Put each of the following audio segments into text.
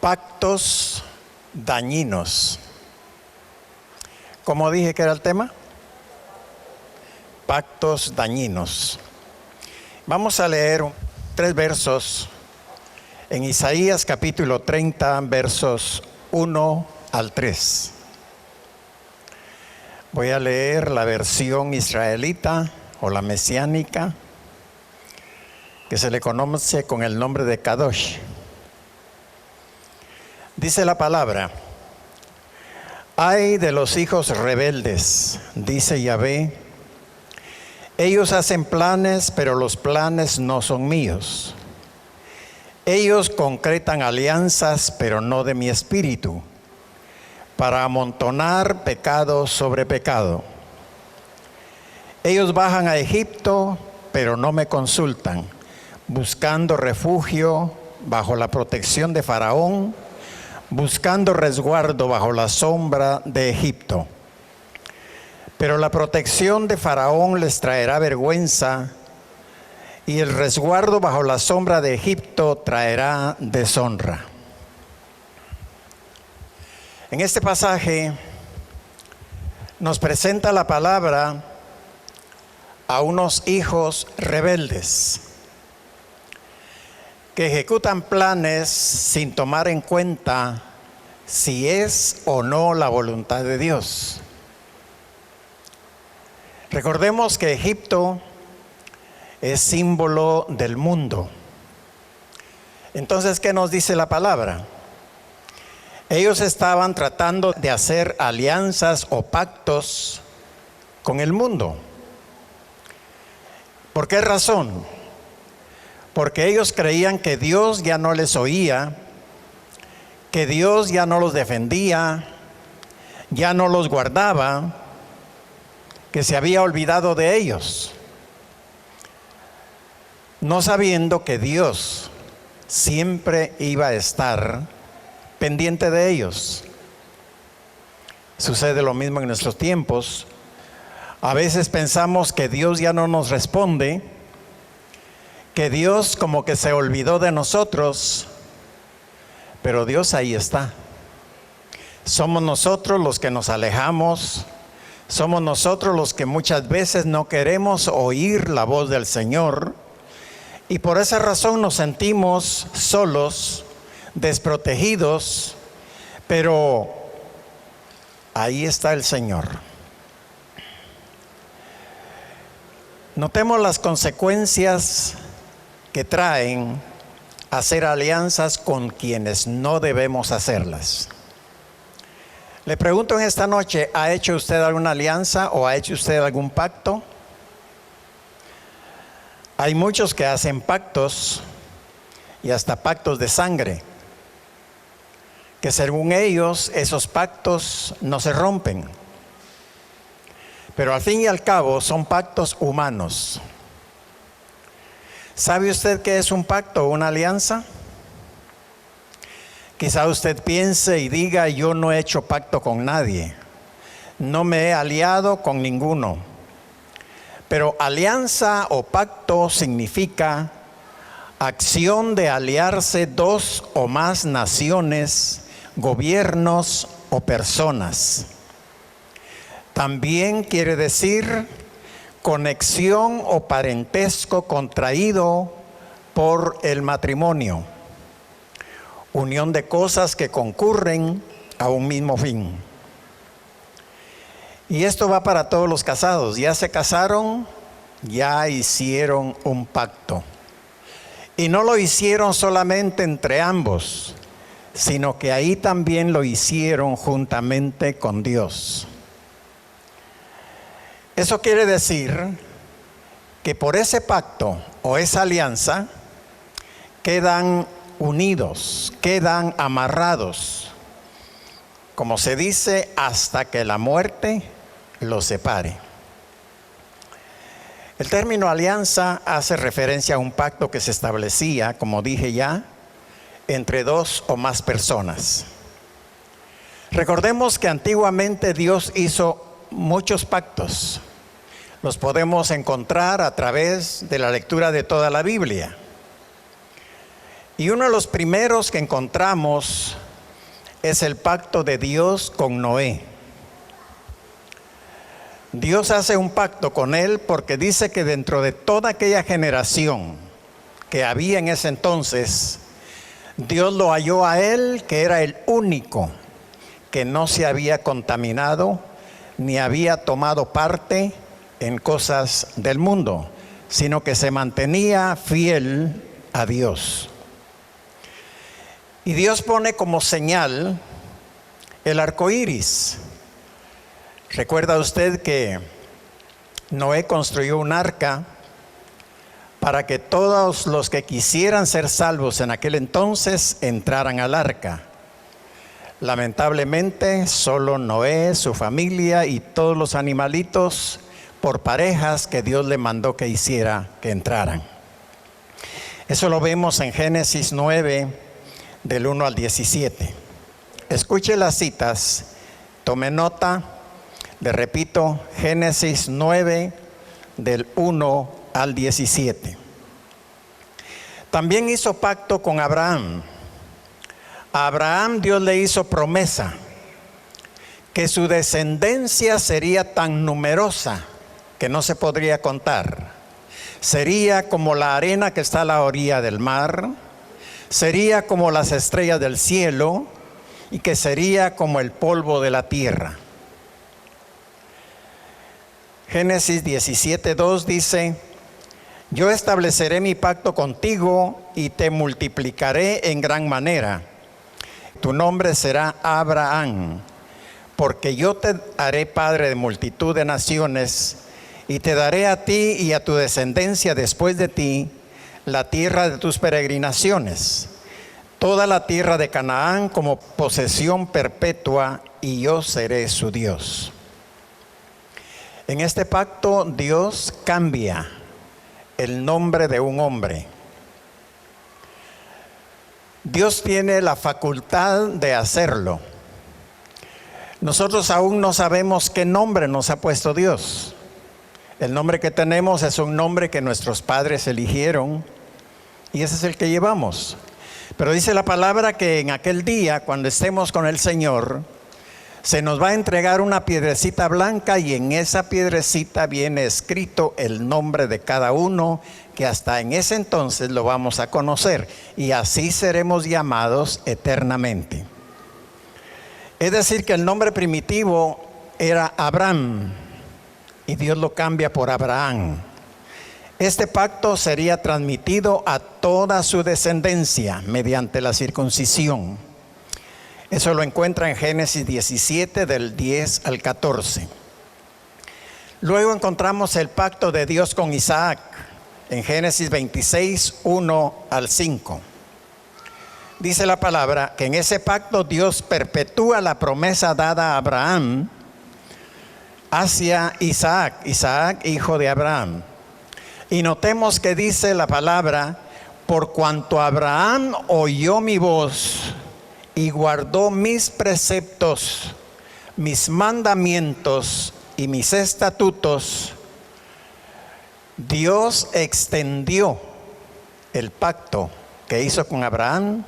Pactos dañinos. ¿Cómo dije que era el tema? Pactos dañinos. Vamos a leer 3 versos en Isaías capítulo 30, versos 1 al 3. Voy a leer la versión israelita o la mesiánica, que se le conoce con el nombre de Kadosh. Dice la palabra: ay de los hijos rebeldes, dice Yahvé, ellos hacen planes, pero los planes no son míos. Ellos concretan alianzas, pero no de mi espíritu, para amontonar pecado sobre pecado. Ellos bajan a Egipto, pero no me consultan, buscando refugio bajo la protección de Faraón, buscando resguardo bajo la sombra de Egipto. Pero la protección de Faraón les traerá vergüenza, y el resguardo bajo la sombra de Egipto traerá deshonra. En este pasaje nos presenta la palabra a unos hijos rebeldes que ejecutan planes sin tomar en cuenta si es o no la voluntad de Dios. Recordemos que Egipto es símbolo del mundo. Entonces, ¿qué nos dice la palabra? Ellos estaban tratando de hacer alianzas o pactos con el mundo. ¿Por qué razón? Porque ellos creían que Dios ya no les oía, que Dios ya no los defendía, ya no los guardaba, que se había olvidado de ellos, no sabiendo que Dios siempre iba a estar pendiente de ellos. Sucede lo mismo en nuestros tiempos. A veces pensamos que Dios ya no nos responde, que Dios como que se olvidó de nosotros, pero Dios ahí está. Somos nosotros los que nos alejamos, somos nosotros los que muchas veces no queremos oír la voz del Señor, y por esa razón nos sentimos solos, desprotegidos, pero ahí está el Señor. Notemos las consecuencias que traen hacer alianzas con quienes no debemos hacerlas. Le pregunto en esta noche, ¿ha hecho usted alguna alianza o ha hecho usted algún pacto? Hay muchos que hacen pactos y hasta pactos de sangre, que según ellos esos pactos no se rompen. Pero al fin y al cabo son pactos humanos. ¿Sabe usted qué es un pacto o una alianza? Quizá usted piense y diga: yo no he hecho pacto con nadie, no me he aliado con ninguno. Pero alianza o pacto significa acción de aliarse 2 o más naciones, gobiernos o personas. También quiere decir conexión o parentesco contraído por el matrimonio, unión de cosas que concurren a un mismo fin. Y esto va para todos los casados. Ya se casaron, ya hicieron un pacto. Y no lo hicieron solamente entre ambos, sino que ahí también lo hicieron juntamente con Dios. Eso quiere decir que por ese pacto o esa alianza quedan unidos, quedan amarrados, como se dice, hasta que la muerte los separe. El término alianza hace referencia a un pacto que se establecía, como dije ya, entre 2 o más personas. Recordemos que antiguamente Dios hizo muchos pactos. Los podemos encontrar a través de la lectura de toda la Biblia. Y uno de los primeros que encontramos es el pacto de Dios con Noé. Dios hace un pacto con él porque dice que dentro de toda aquella generación que había en ese entonces, Dios lo halló a él, que era el único que no se había contaminado ni había tomado parte en cosas del mundo, sino que se mantenía fiel a Dios. Y Dios pone como señal el arco iris. ¿Recuerda usted que Noé construyó un arca para que todos los que quisieran ser salvos en aquel entonces entraran al arca? Lamentablemente, solo Noé, su familia y todos los animalitos por parejas que Dios le mandó que hiciera que entraran. Eso lo vemos en Génesis 9, del 1 al 17. Escuche las citas, tome nota. Le repito, Génesis 9, del 1 al 17. También hizo pacto con Abraham. A Abraham Dios le hizo promesa que su descendencia sería tan numerosa que no se podría contar. Sería como la arena que está a la orilla del mar, sería como las estrellas del cielo y que sería como el polvo de la tierra. Génesis 17:2 dice: yo estableceré mi pacto contigo y te multiplicaré en gran manera. Tu nombre será Abraham, porque yo te haré padre de multitud de naciones y te daré a ti y a tu descendencia después de ti la tierra de tus peregrinaciones, toda la tierra de Canaán como posesión perpetua, y yo seré su Dios. En este pacto Dios cambia el nombre de un hombre. Dios tiene la facultad de hacerlo. Nosotros aún no sabemos qué nombre nos ha puesto Dios. El nombre que tenemos es un nombre que nuestros padres eligieron y ese es el que llevamos. Pero dice la palabra que en aquel día, cuando estemos con el Señor, se nos va a entregar una piedrecita blanca y en esa piedrecita viene escrito el nombre de cada uno, que hasta en ese entonces lo vamos a conocer y así seremos llamados eternamente. Es decir, que el nombre primitivo era Abraham y Dios lo cambia por Abraham. Este pacto sería transmitido a toda su descendencia mediante la circuncisión. Eso lo encuentra en Génesis 17, del 10 al 14. Luego encontramos el pacto de Dios con Isaac en Génesis 26, 1 al 5. Dice la palabra que en ese pacto Dios perpetúa la promesa dada a Abraham hacia Isaac, hijo de Abraham. Y notemos que dice la palabra: por cuanto Abraham oyó mi voz y guardó mis preceptos, mis mandamientos y mis estatutos, Dios extendió el pacto que hizo con Abraham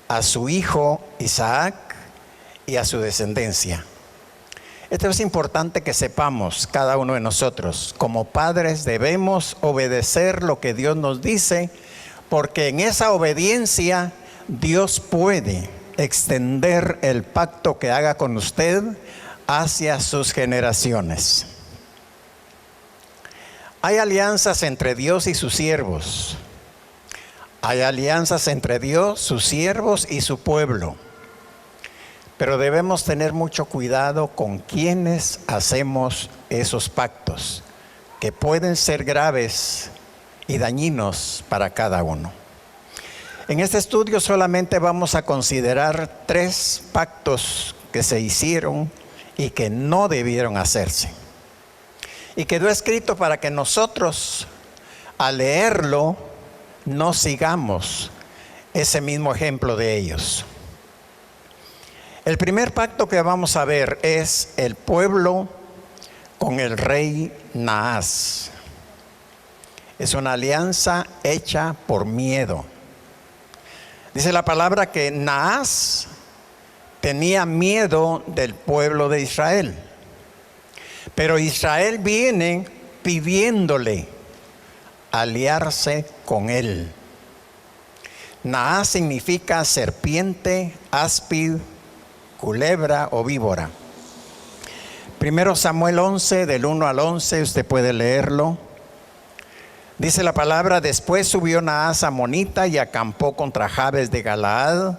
a su hijo Isaac y a su descendencia. Esto es importante que sepamos cada uno de nosotros. Como padres debemos obedecer lo que Dios nos dice, porque en esa obediencia Dios puede extender el pacto que haga con usted hacia sus generaciones. Hay alianzas entre Dios y sus siervos. Hay alianzas entre Dios, sus siervos y su pueblo. Pero debemos tener mucho cuidado con quienes hacemos esos pactos, que pueden ser graves y dañinos para cada uno. En este estudio solamente vamos a considerar 3 pactos que se hicieron y que no debieron hacerse. Y quedó escrito para que nosotros, al leerlo, no sigamos ese mismo ejemplo de ellos. El primer pacto que vamos a ver es el pueblo con el rey Naas. Es una alianza hecha por miedo. Dice la palabra que Naas tenía miedo del pueblo de Israel. Pero Israel viene pidiéndole aliarse con él. Naas significa serpiente, áspid, culebra o víbora. Primero Samuel 11, del 1 al 11, usted puede leerlo. Dice la palabra: después subió Naas amonita y acampó contra Jabes de Galaad.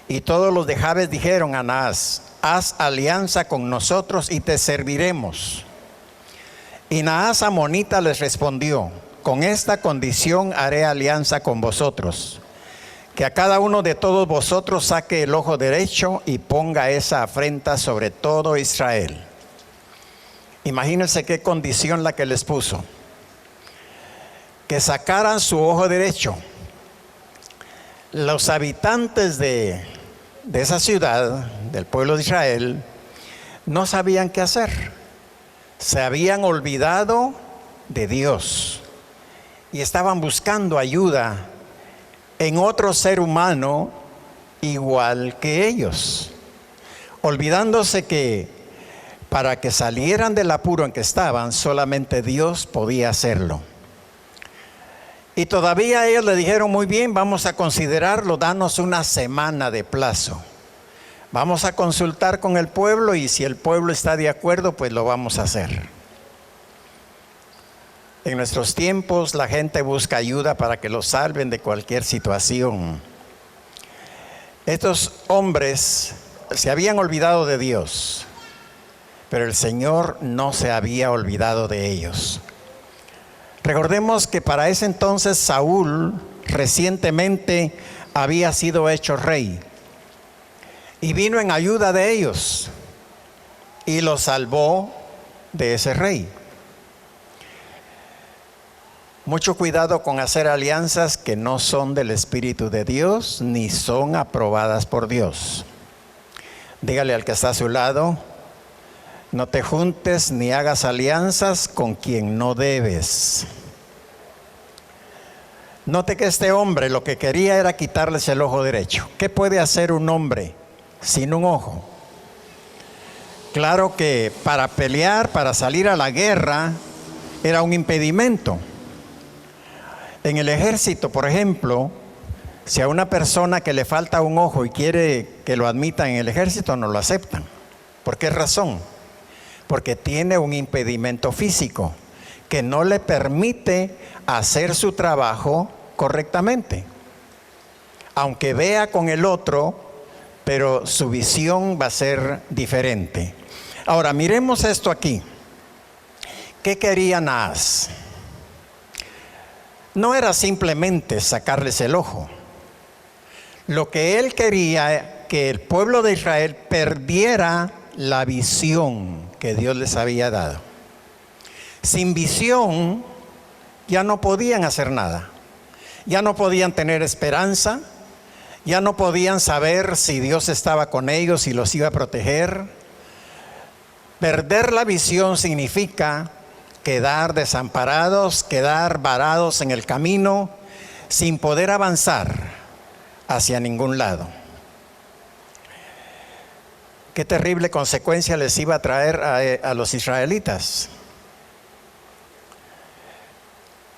Y todos los de Jabes dijeron a Naas: haz alianza con nosotros y te serviremos. Y Naas amonita les respondió: con esta condición haré alianza con vosotros, que a cada uno de todos vosotros saque el ojo derecho y ponga esa afrenta sobre todo Israel. Imagínense qué condición la que les puso: que sacaran su ojo derecho. Los habitantes de esa ciudad, del pueblo de Israel, no sabían qué hacer. Se habían olvidado de Dios y estaban buscando ayuda en otro ser humano igual que ellos, olvidándose que para que salieran del apuro en que estaban, solamente Dios podía hacerlo. Y todavía ellos le dijeron: muy bien, vamos a considerarlo, danos una semana de plazo. Vamos a consultar con el pueblo y si el pueblo está de acuerdo, pues lo vamos a hacer. En nuestros tiempos la gente busca ayuda para que los salven de cualquier situación. Estos hombres se habían olvidado de Dios, pero el Señor no se había olvidado de ellos. Recordemos que para ese entonces Saúl recientemente había sido hecho rey y vino en ayuda de ellos y los salvó de ese rey. Mucho cuidado con hacer alianzas que no son del Espíritu de Dios ni son aprobadas por Dios. Dígale al que está a su lado: no te juntes ni hagas alianzas con quien no debes. Note que este hombre lo que quería era quitarles el ojo derecho. ¿Qué puede hacer un hombre sin un ojo? Claro que para pelear, para salir a la guerra, era un impedimento. En el ejército, por ejemplo, si a una persona que le falta un ojo y quiere que lo admitan en el ejército, no lo aceptan. ¿Por qué razón? Porque tiene un impedimento físico que no le permite hacer su trabajo correctamente. Aunque vea con el otro, pero su visión va a ser diferente. Ahora, miremos esto aquí. ¿Qué quería Naas? No era simplemente sacarles el ojo. Lo que él quería, que el pueblo de Israel perdiera la visión que Dios les había dado. Sin visión ya no podían hacer nada. Ya no podían tener esperanza. Ya no podían saber si Dios estaba con ellos y los iba a proteger. Perder la visión significa quedar desamparados, quedar varados en el camino, sin poder avanzar hacia ningún lado. Qué terrible consecuencia les iba a traer a los israelitas.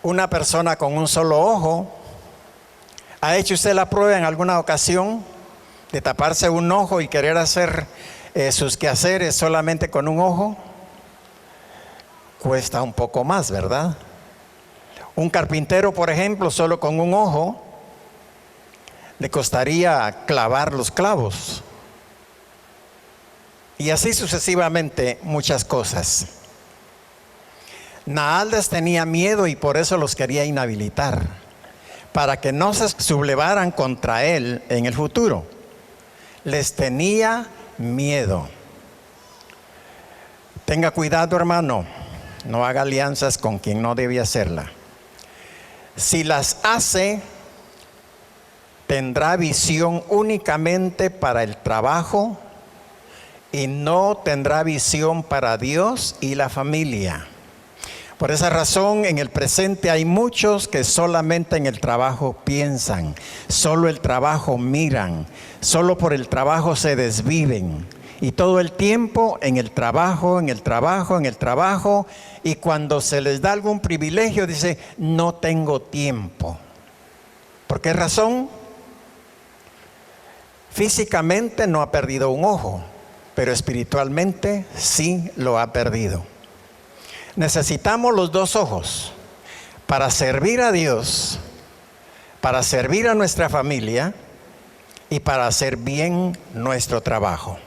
Una persona con un solo ojo. ¿Ha hecho usted la prueba en alguna ocasión de taparse un ojo y querer hacer sus quehaceres solamente con un ojo? Cuesta un poco más, ¿verdad? Un carpintero, por ejemplo, solo con un ojo, le costaría clavar los clavos. Y así sucesivamente muchas cosas. Naas tenía miedo y por eso los quería inhabilitar, para que no se sublevaran contra él en el futuro. Les tenía miedo. Tenga cuidado, hermano. No haga alianzas con quien no debe hacerla. Si las hace, tendrá visión únicamente para el trabajo y no tendrá visión para Dios y la familia. Por esa razón, en el presente hay muchos que solamente en el trabajo piensan, solo el trabajo miran, solo por el trabajo se desviven. Y todo el tiempo en el trabajo, en el trabajo, en el trabajo. Y cuando se les da algún privilegio, dice, no tengo tiempo. ¿Por qué razón? Físicamente no ha perdido un ojo, pero espiritualmente sí lo ha perdido. Necesitamos los dos ojos para servir a Dios, para servir a nuestra familia y para hacer bien nuestro trabajo.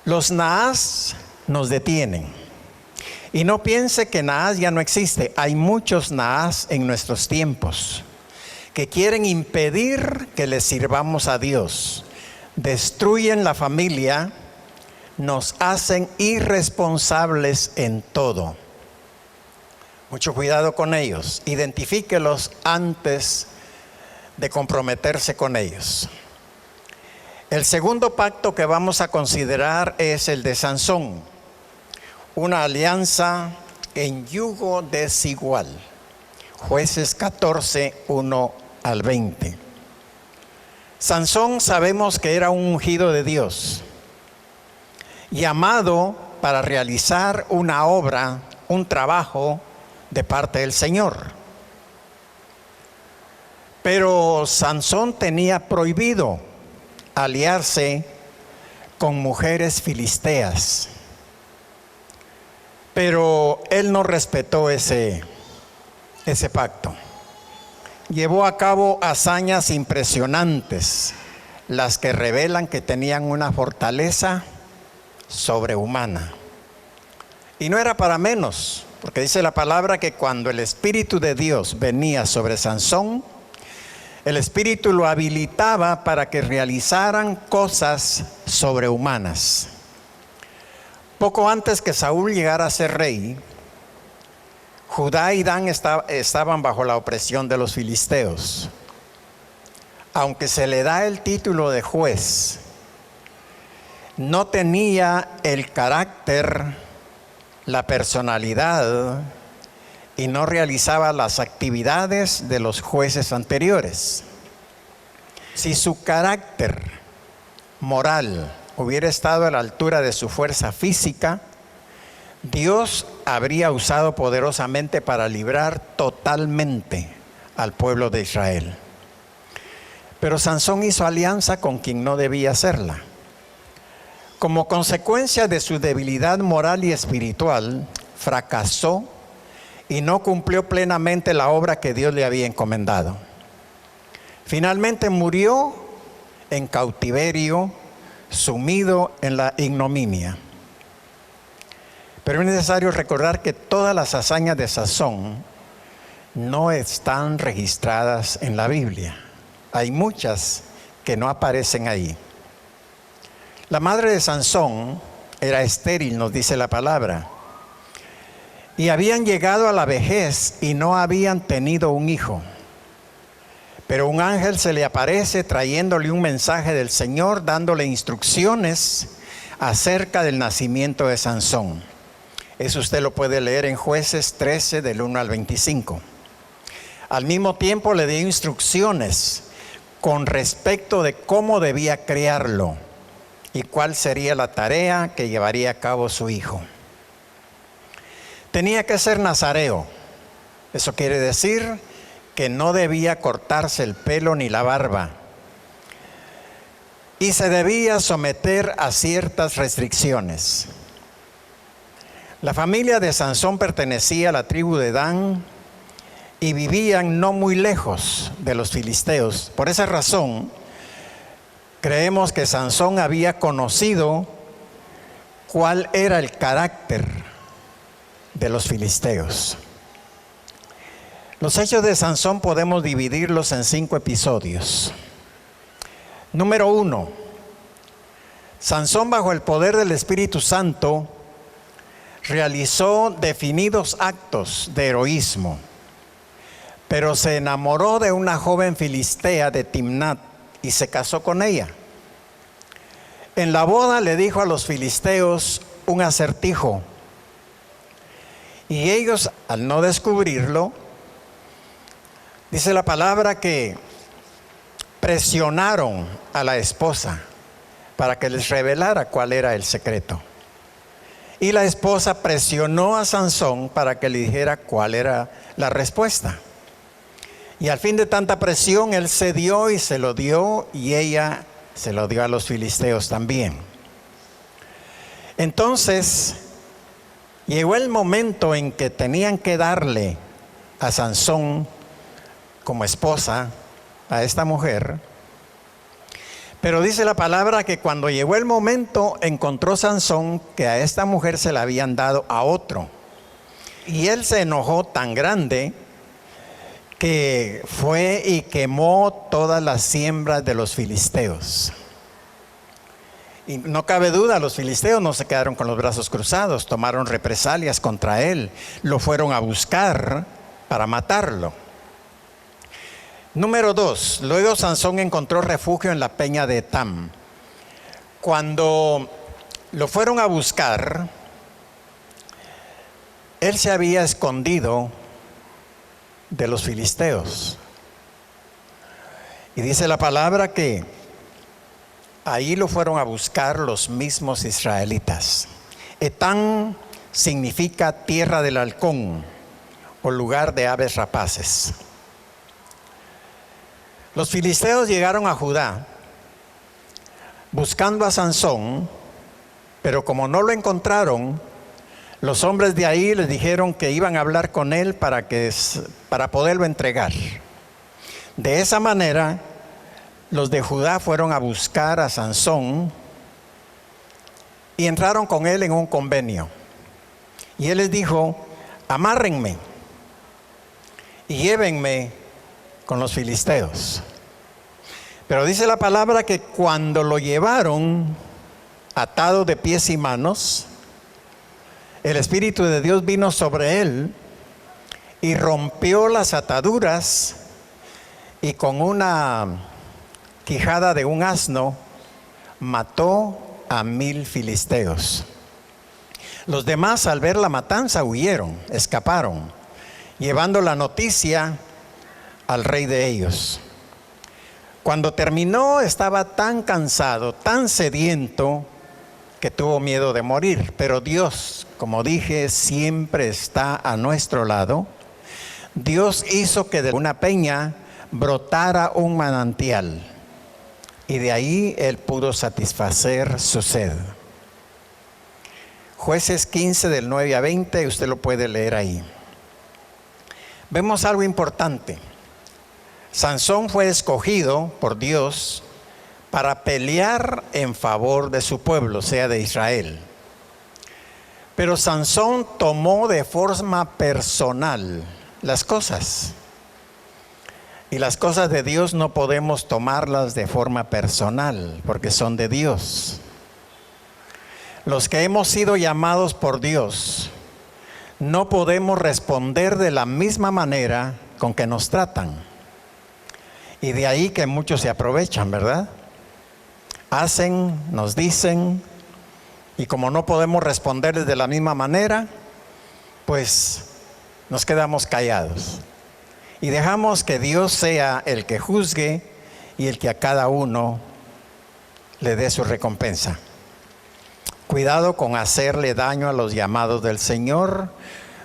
Los Naás nos detienen. Y no piense que Naás ya no existe. Hay muchos Naás en nuestros tiempos que quieren impedir que le sirvamos a Dios. Destruyen la familia, nos hacen irresponsables en todo. Mucho cuidado con ellos. Identifíquelos antes de comprometerse con ellos. El segundo pacto que vamos a considerar es el de Sansón. Una alianza en yugo desigual. Jueces 14, 1 al 20. Sansón sabemos que era un ungido de Dios, llamado para realizar una obra, un trabajo de parte del Señor. Pero Sansón tenía prohibido aliarse con mujeres filisteas. Pero él no respetó ese pacto. Llevó a cabo hazañas impresionantes, las que revelan que tenían una fortaleza sobrehumana. Y no era para menos, porque dice la palabra que cuando el Espíritu de Dios venía sobre Sansón, el Espíritu lo habilitaba para que realizaran cosas sobrehumanas. Poco antes que Saúl llegara a ser rey, Judá y Dan estaban bajo la opresión de los filisteos. Aunque se le da el título de juez, no tenía el carácter, la personalidad y no realizaba las actividades de los jueces anteriores. Si su carácter moral hubiera estado a la altura de su fuerza física, Dios habría usado poderosamente para librar totalmente al pueblo de Israel. Pero Sansón hizo alianza con quien no debía hacerla. Como consecuencia de su debilidad moral y espiritual, fracasó y no cumplió plenamente la obra que Dios le había encomendado. Finalmente murió en cautiverio, sumido en la ignominia. Pero es necesario recordar que todas las hazañas de Sansón no están registradas en la Biblia. Hay muchas que no aparecen ahí. La madre de Sansón era estéril, nos dice la palabra, y habían llegado a la vejez y no habían tenido un hijo. Pero un ángel se le aparece trayéndole un mensaje del Señor, dándole instrucciones acerca del nacimiento de Sansón. Eso usted lo puede leer en Jueces 13 del 1 al 25. Al mismo tiempo le dio instrucciones con respecto de cómo debía criarlo y cuál sería la tarea que llevaría a cabo su hijo. Tenía que ser nazareo. Eso quiere decir que no debía cortarse el pelo ni la barba. Y se debía someter a ciertas restricciones. La familia de Sansón pertenecía a la tribu de Dan y vivían no muy lejos de los filisteos. Por esa razón, creemos que Sansón había conocido cuál era el carácter de los filisteos. Los hechos de Sansón podemos dividirlos en 5 episodios. Número 1. Sansón, bajo el poder del Espíritu Santo, realizó definidos actos de heroísmo, pero se enamoró de una joven filistea de Timnat y se casó con ella. En la boda le dijo a los filisteos un acertijo Y ellos, al no descubrirlo, dice la palabra que presionaron a la esposa para que les revelara cuál era el secreto. Y la esposa presionó a Sansón para que le dijera cuál era la respuesta. Y al fin de tanta presión, él cedió y se lo dio, y ella se lo dio a los filisteos también. Entonces, llegó el momento en que tenían que darle a Sansón como esposa a esta mujer. Pero dice la palabra que cuando llegó el momento, encontró Sansón que a esta mujer se la habían dado a otro. Y él se enojó tan grande que fue y quemó todas las siembras de los filisteos. Y no cabe duda, los filisteos no se quedaron con los brazos cruzados, tomaron represalias contra él, lo fueron a buscar para matarlo. Número 2, luego Sansón encontró refugio en la peña de Etam. Cuando lo fueron a buscar, él se había escondido de los filisteos. Y dice la palabra que ahí lo fueron a buscar los mismos israelitas. Etán significa tierra del halcón o lugar de aves rapaces. Los filisteos llegaron a Judá buscando a Sansón, pero como no lo encontraron, los hombres de ahí les dijeron que iban a hablar con él para poderlo entregar. De esa manera, los de Judá fueron a buscar a Sansón y entraron con él en un convenio. Y él les dijo: amárrenme y llévenme con los filisteos. Pero dice la palabra que cuando lo llevaron atado de pies y manos, el Espíritu de Dios vino sobre él y rompió las ataduras, y con una quijada de un asno mató a 1000 filisteos. Los demás, al ver la matanza, huyeron, escaparon, llevando la noticia al rey de ellos. Cuando terminó, estaba tan cansado, tan sediento, que tuvo miedo de morir. Pero Dios, como dije, siempre está a nuestro lado. Dios hizo que de una peña brotara un manantial, y de ahí él pudo satisfacer su sed. Jueces 15 del 9 a 20, usted lo puede leer ahí. Vemos algo importante. Sansón fue escogido por Dios para pelear en favor de su pueblo, o sea, de Israel. Pero Sansón tomó de forma personal las cosas. Y las cosas de Dios no podemos tomarlas de forma personal, porque son de Dios. Los que hemos sido llamados por Dios, no podemos responder de la misma manera con que nos tratan. Y de ahí que muchos se aprovechan, ¿verdad? Hacen, nos dicen, y como no podemos responderles de la misma manera, pues nos quedamos callados. Y dejamos que Dios sea el que juzgue y el que a cada uno le dé su recompensa. Cuidado con hacerle daño a los llamados del Señor,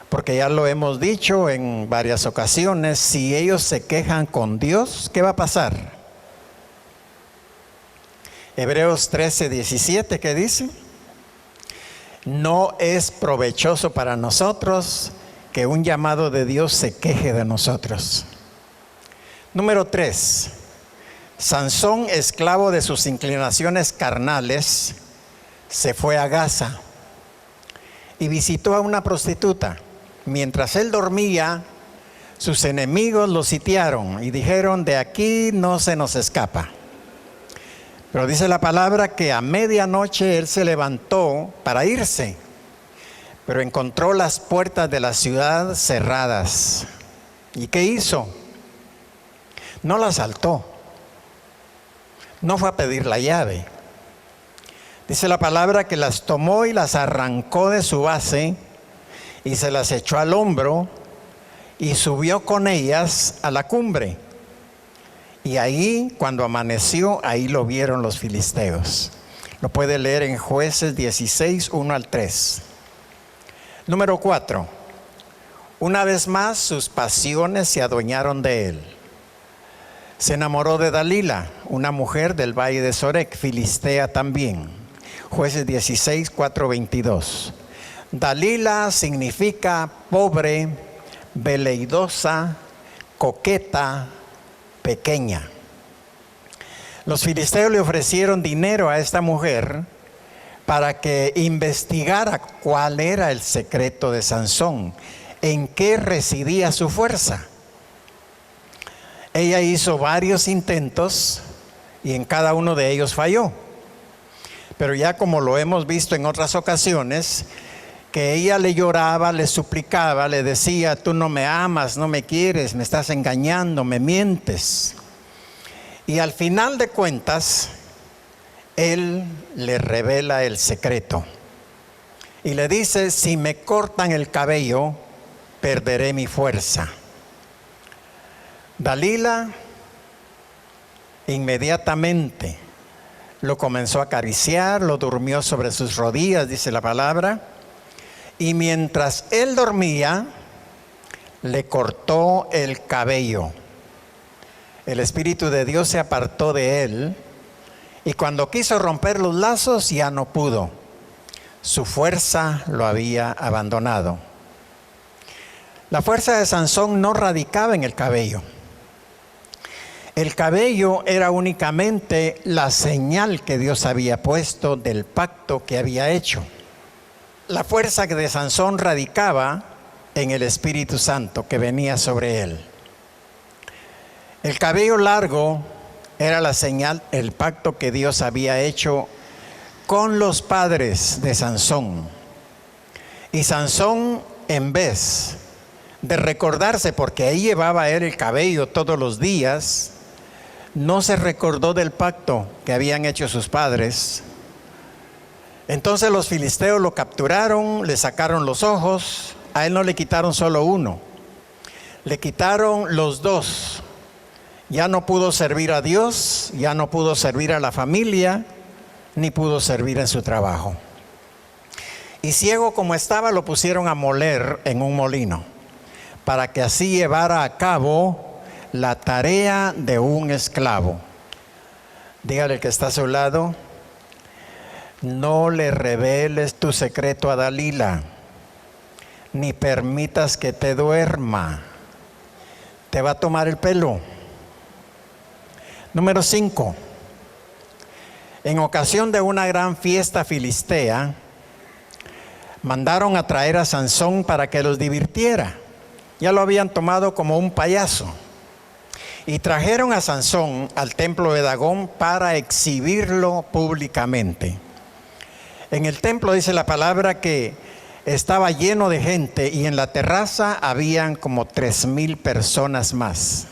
porque ya lo hemos dicho en varias ocasiones, si ellos se quejan con Dios, ¿qué va a pasar? Hebreos 13:17, ¿qué dice? No es provechoso para nosotros que un llamado de Dios se queje de nosotros. Número 3, Sansón, esclavo de sus inclinaciones carnales, se fue a Gaza y visitó a una prostituta. Mientras él dormía, sus enemigos lo sitiaron y dijeron: de aquí no se nos escapa. Pero dice la palabra que a medianoche él se levantó para irse, pero encontró las puertas de la ciudad cerradas. ¿Y qué hizo? No las asaltó, no fue a pedir la llave. Dice la palabra que las tomó y las arrancó de su base y se las echó al hombro y subió con ellas a la cumbre. Y ahí, cuando amaneció, ahí lo vieron los filisteos. Lo puede leer en Jueces 16, 1 al 3. Número 4. Una vez más sus pasiones se adueñaron de él. Se enamoró de Dalila, una mujer del valle de Sorek, filistea también. Jueces 16, 4, 22. Dalila significa pobre, veleidosa, coqueta, pequeña. Los filisteos le ofrecieron dinero a esta mujer para que investigara cuál era el secreto de Sansón, en qué residía su fuerza. Ella hizo varios intentos y en cada uno de ellos falló. Pero ya como lo hemos visto en otras ocasiones, que ella le lloraba, le suplicaba, le decía: tú no me amas, no me quieres, me estás engañando, me mientes. Y al final de cuentas, él le revela el secreto y le dice: si me cortan el cabello, perderé mi fuerza. Dalila inmediatamente lo comenzó a acariciar, lo durmió sobre sus rodillas, dice la palabra. Y mientras él dormía, le cortó el cabello. El Espíritu de Dios se apartó de él y cuando quiso romper los lazos ya no pudo. Su fuerza lo había abandonado. La fuerza de Sansón no radicaba en el cabello. El cabello era únicamente la señal que Dios había puesto del pacto que había hecho. La fuerza de Sansón radicaba en el Espíritu Santo que venía sobre él. El cabello largo era la señal, el pacto que Dios había hecho con los padres de Sansón. Y Sansón, en vez de recordarse, porque ahí llevaba él el cabello todos los días, no se recordó del pacto que habían hecho sus padres. Entonces los filisteos lo capturaron, le sacaron los ojos. A él no le quitaron solo uno, le quitaron los dos. Ya no pudo servir a Dios, ya no pudo servir a la familia, ni pudo servir en su trabajo. Y ciego como estaba, lo pusieron a moler en un molino, para que así llevara a cabo la tarea de un esclavo. Dígale al que está a su lado: no le reveles tu secreto a Dalila, ni permitas que te duerma. Te va a tomar el pelo. Número 5. En ocasión de una gran fiesta filistea, mandaron a traer a Sansón para que los divirtiera. Ya lo habían tomado como un payaso. Y trajeron a Sansón al templo de Dagón para exhibirlo públicamente. En el templo dice la palabra que estaba lleno de gente y en la terraza habían como 3,000 personas más.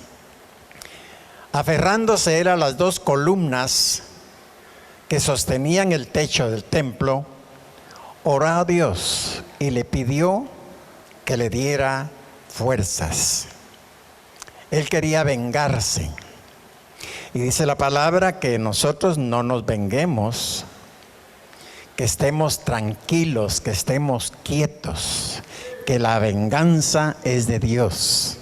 Aferrándose él a las 2 columnas que sostenían el techo del templo, oró a Dios y le pidió que le diera fuerzas. Él quería vengarse. Y dice la palabra que nosotros no nos venguemos, que estemos tranquilos, que estemos quietos, que la venganza es de Dios.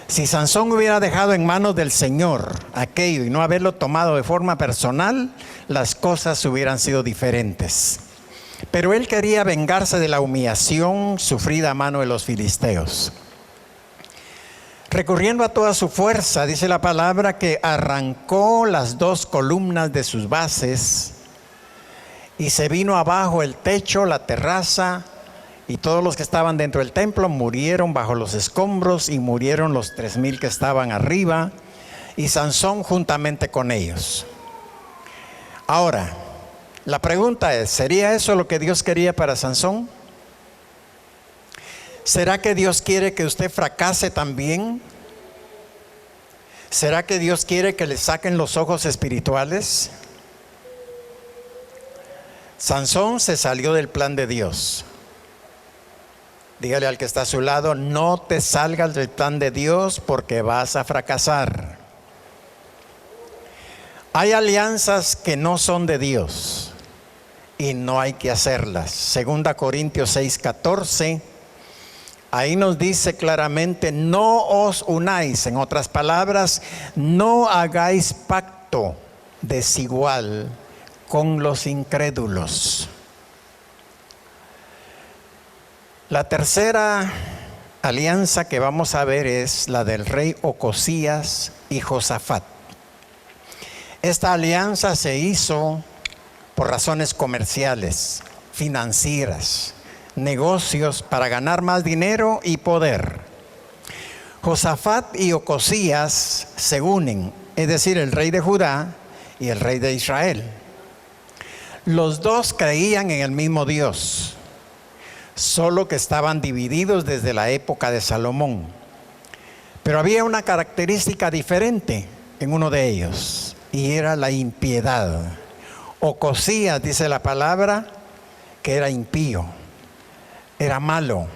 Si Sansón hubiera dejado en manos del Señor aquello y no haberlo tomado de forma personal, las cosas hubieran sido diferentes. Pero él quería vengarse de la humillación sufrida a mano de los filisteos. Recurriendo a toda su fuerza, dice la palabra que arrancó las 2 columnas de sus bases y se vino abajo el techo, la terraza, y todos los que estaban dentro del templo murieron bajo los escombros y murieron los 3,000 que estaban arriba y Sansón juntamente con ellos. Ahora, la pregunta es: ¿sería eso lo que Dios quería para Sansón? ¿Será que Dios quiere que usted fracase también? ¿Será que Dios quiere que le saquen los ojos espirituales? Sansón se salió del plan de Dios. Dígale al que está a su lado, no te salgas del plan de Dios porque vas a fracasar. Hay alianzas que no son de Dios y no hay que hacerlas. 2 Corintios 6:14, ahí nos dice claramente, no os unáis, en otras palabras, no hagáis pacto desigual con los incrédulos. La tercera alianza que vamos a ver es la del rey Ocosías y Josafat. Esta alianza se hizo por razones comerciales, financieras, negocios para ganar más dinero y poder. Josafat y Ocosías se unen, es decir, el rey de Judá y el rey de Israel. Los dos creían en el mismo Dios, solo que estaban divididos desde la época de Salomón. Pero había una característica diferente en uno de ellos, y era la impiedad. Ocosías, dice la palabra, que era impío, era malo.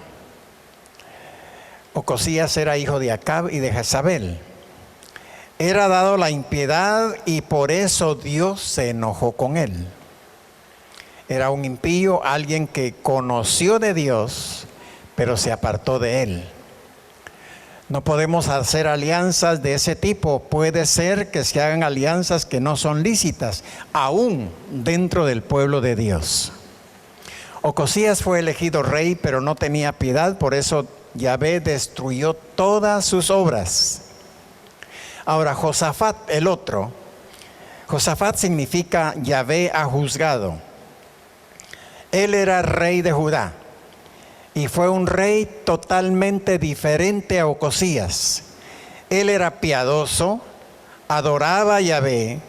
Ocosías era hijo de Acab y de Jezabel. Era dado la impiedad y por eso Dios se enojó con él. Era un impío, alguien que conoció de Dios, pero se apartó de él. No podemos hacer alianzas de ese tipo. Puede ser que se hagan alianzas que no son lícitas, aún dentro del pueblo de Dios. Ocosías fue elegido rey, pero no tenía piedad, por eso Yahvé destruyó todas sus obras. Ahora, Josafat, el otro. Josafat significa Yahvé ha juzgado. Él era rey de Judá. Y fue un rey totalmente diferente a Ocosías. Él era piadoso, adoraba a Yahvé,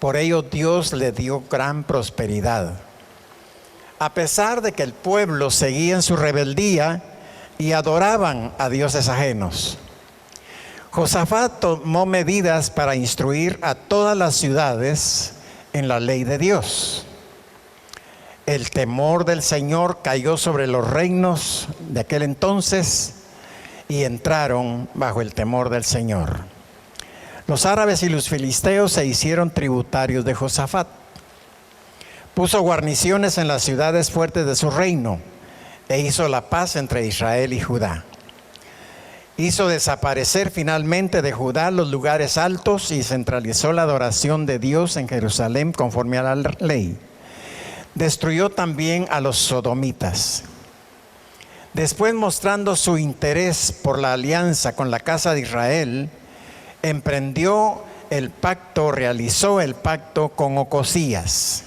por ello Dios le dio gran prosperidad. A pesar de que el pueblo seguía en su rebeldía y adoraban a dioses ajenos. Josafat tomó medidas para instruir a todas las ciudades en la ley de Dios. El temor del Señor cayó sobre los reinos de aquel entonces y entraron bajo el temor del Señor. Los árabes y los filisteos se hicieron tributarios de Josafat. Puso guarniciones en las ciudades fuertes de su reino e hizo la paz entre Israel y Judá. Hizo desaparecer finalmente de Judá los lugares altos y centralizó la adoración de Dios en Jerusalén conforme a la ley. Destruyó también a los sodomitas. Después, mostrando su interés por la alianza con la casa de Israel, realizó el pacto con Ocosías.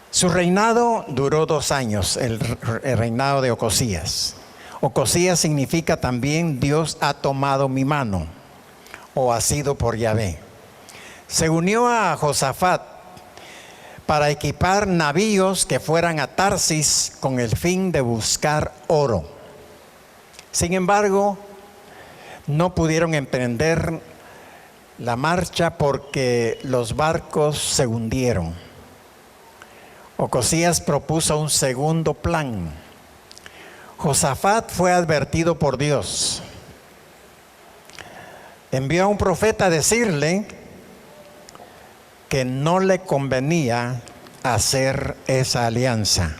Su reinado duró 2 años, el reinado de Ocosías. Ocosías significa también Dios ha tomado mi mano, o ha sido por Yahvé. Se unió a Josafat para equipar navíos que fueran a Tarsis con el fin de buscar oro. Sin embargo, no pudieron emprender la marcha porque los barcos se hundieron. Ocosías propuso un segundo plan. Josafat fue advertido por Dios. Envió a un profeta a decirle que no le convenía hacer esa alianza.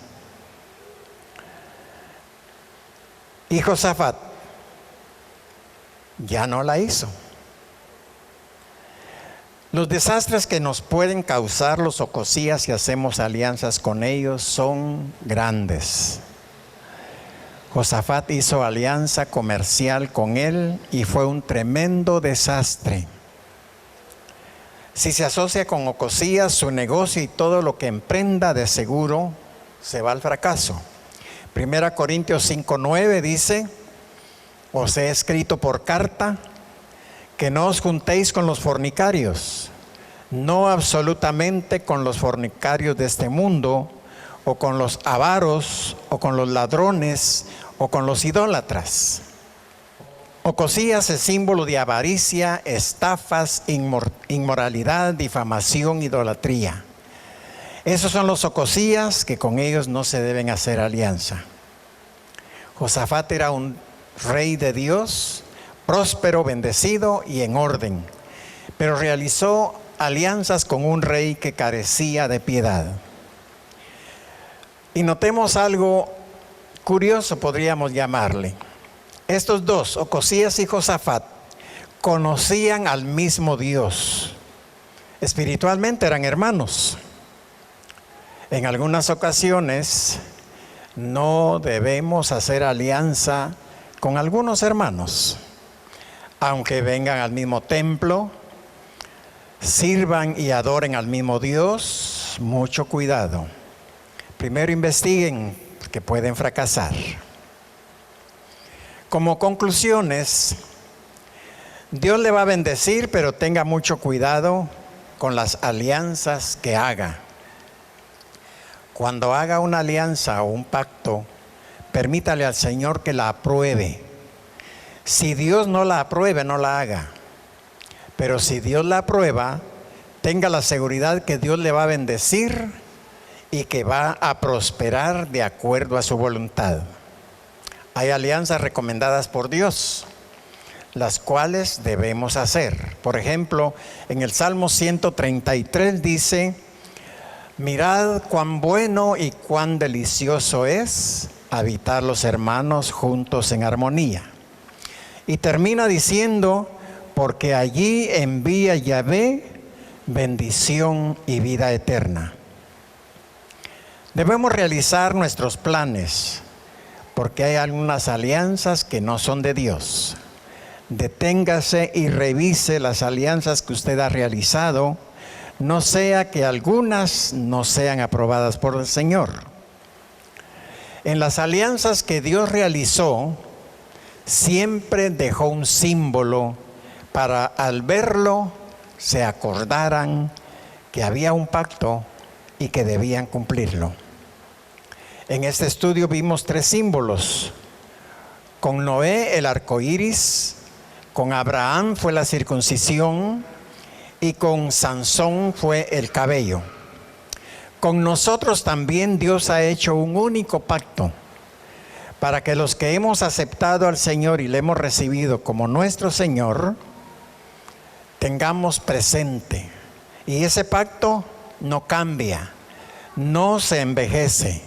Y Josafat ya no la hizo. Los desastres que nos pueden causar los Ocosías si hacemos alianzas con ellos son grandes. Josafat hizo alianza comercial con él y fue un tremendo desastre. Si se asocia con Ocosías, su negocio y todo lo que emprenda de seguro se va al fracaso. 1 Corintios 5:9 dice, os he escrito por carta que no os juntéis con los fornicarios, no absolutamente con los fornicarios de este mundo, o con los avaros, o con los ladrones, o con los idólatras. Ocosías es símbolo de avaricia, estafas, inmoralidad, difamación, idolatría. Esos son los Ocosías que con ellos no se deben hacer alianza. Josafat era un rey de Dios, próspero, bendecido y en orden, pero realizó alianzas con un rey que carecía de piedad. Y notemos algo curioso, podríamos llamarle. Estos dos, Ocosías y Josafat, conocían al mismo Dios. Espiritualmente eran hermanos. En algunas ocasiones no debemos hacer alianza con algunos hermanos, aunque vengan al mismo templo, sirvan y adoren al mismo Dios. Mucho cuidado. Primero investiguen, porque pueden fracasar. Como conclusiones, Dios le va a bendecir, pero tenga mucho cuidado con las alianzas que haga. Cuando haga una alianza o un pacto, permítale al Señor que la apruebe. Si Dios no la apruebe, no la haga. Pero si Dios la aprueba, tenga la seguridad que Dios le va a bendecir y que va a prosperar de acuerdo a su voluntad. Hay alianzas recomendadas por Dios, las cuales debemos hacer. Por ejemplo, en el Salmo 133 dice: mirad cuán bueno y cuán delicioso es habitar los hermanos juntos en armonía. Y termina diciendo: porque allí envía Yahvé bendición y vida eterna. Debemos realizar nuestros planes, porque hay algunas alianzas que no son de Dios. Deténgase y revise las alianzas que usted ha realizado, no sea que algunas no sean aprobadas por el Señor. En las alianzas que Dios realizó, siempre dejó un símbolo para al verlo se acordaran que había un pacto y que debían cumplirlo. En este estudio vimos 3 símbolos. Con Noé el arco iris, con Abraham fue la circuncisión y con Sansón fue el cabello. Con nosotros también Dios ha hecho un único pacto para que los que hemos aceptado al Señor y le hemos recibido como nuestro Señor, tengamos presente. Y ese pacto no cambia, no se envejece.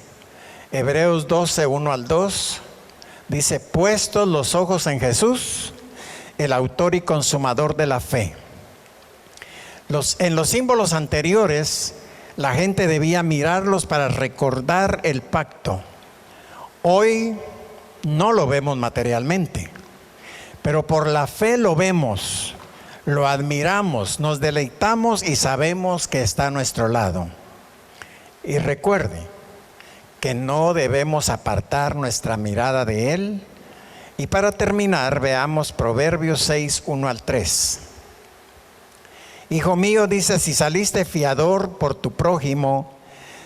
Hebreos 12, 1 al 2 dice: puestos los ojos en Jesús, el autor y consumador de la fe. En los símbolos anteriores, la gente debía mirarlos para recordar el pacto. Hoy no lo vemos materialmente, pero por la fe lo vemos, lo admiramos, nos deleitamos y sabemos que está a nuestro lado. Y recuerde que no debemos apartar nuestra mirada de Él. Y para terminar, veamos Proverbios 6, 1 al 3. Hijo mío, dice: si saliste fiador por tu prójimo,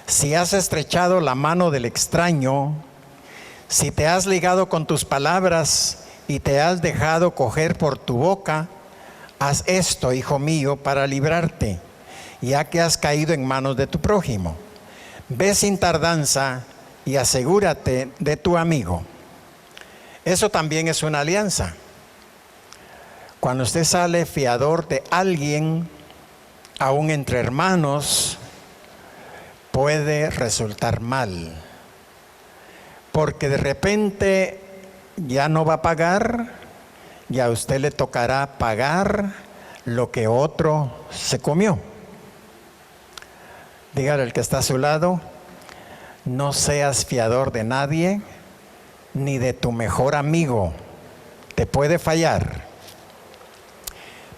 si has estrechado la mano del extraño, si te has ligado con tus palabras y te has dejado coger por tu boca, haz esto, hijo mío, para librarte, ya que has caído en manos de tu prójimo. Ve sin tardanza y asegúrate de tu amigo. Eso también es una alianza. Cuando usted sale fiador de alguien, aún entre hermanos, puede resultar mal. Porque de repente ya no va a pagar, y a usted le tocará pagar lo que otro se comió. Dígale al que está a su lado: no seas fiador de nadie, ni de tu mejor amigo. Te puede fallar.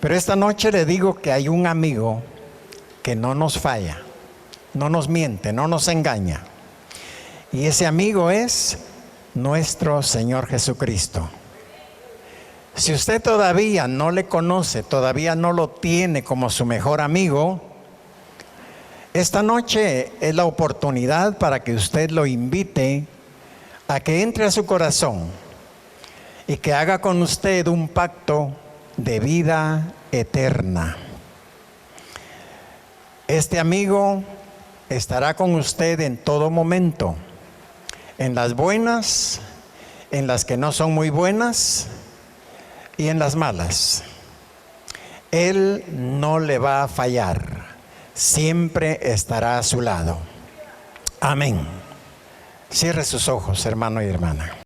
Pero esta noche le digo que hay un amigo que no nos falla, no nos miente, no nos engaña. Y ese amigo es nuestro Señor Jesucristo. Si usted todavía no le conoce, todavía no lo tiene como su mejor amigo, esta noche es la oportunidad para que usted lo invite a que entre a su corazón y que haga con usted un pacto de vida eterna. Este amigo estará con usted en todo momento, en las buenas en las que no son muy buenas y en las malas. Él no le va a fallar, siempre estará a su lado. Amén. Cierre sus ojos, hermano y hermana.